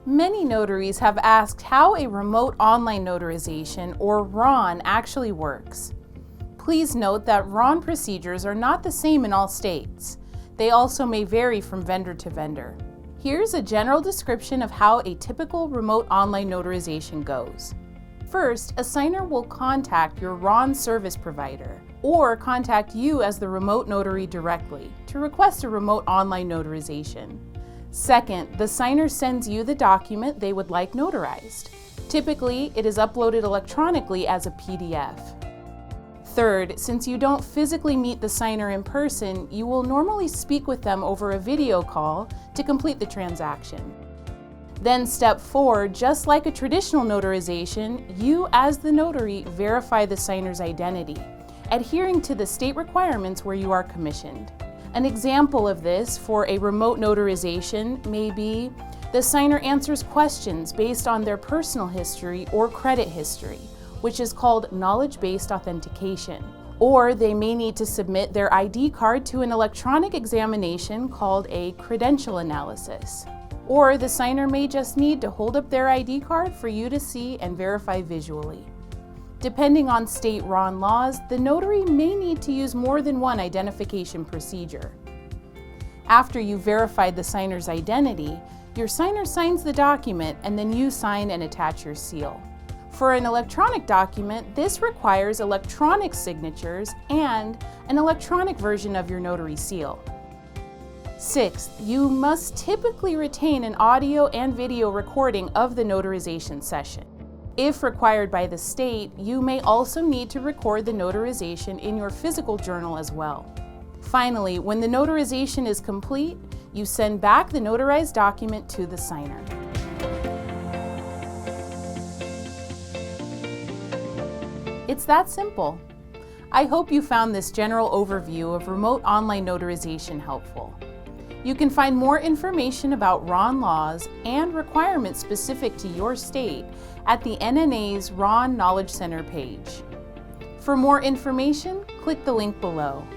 Many notaries have asked how a remote online notarization, or RON, actually works. Please note that RON procedures are not the same in all states. They also may vary from vendor to vendor. Here's a general description of how a typical remote online notarization goes. First, a signer will contact your RON service provider or contact you as the remote notary directly to request a remote online notarization. Second, the signer sends you the document they would like notarized. Typically, it is uploaded electronically as a PDF. Third, since you don't physically meet the signer in person, you will normally speak with them over a video call to complete the transaction. Then step 4, just like a traditional notarization, you as the notary verify the signer's identity, adhering to the state requirements where you are commissioned. An example of this for a remote notarization may be the signer answers questions based on their personal history or credit history, which is called knowledge-based authentication. Or they may need to submit their ID card to an electronic examination called a credential analysis. Or the signer may just need to hold up their ID card for you to see and verify visually. Depending on state RON laws, the notary may need to use more than one identification procedure. After you've verified the signer's identity, your signer signs the document and then you sign and attach your seal. For an electronic document, this requires electronic signatures and an electronic version of your notary seal. Sixth, you must typically retain an audio and video recording of the notarization session. If required by the state, you may also need to record the notarization in your physical journal as well. Finally, when the notarization is complete, you send back the notarized document to the signer. It's that simple. I hope you found this general overview of remote online notarization helpful. You can find more information about RON laws and requirements specific to your state at the NNA's RON Knowledge Center page. For more information, click the link below.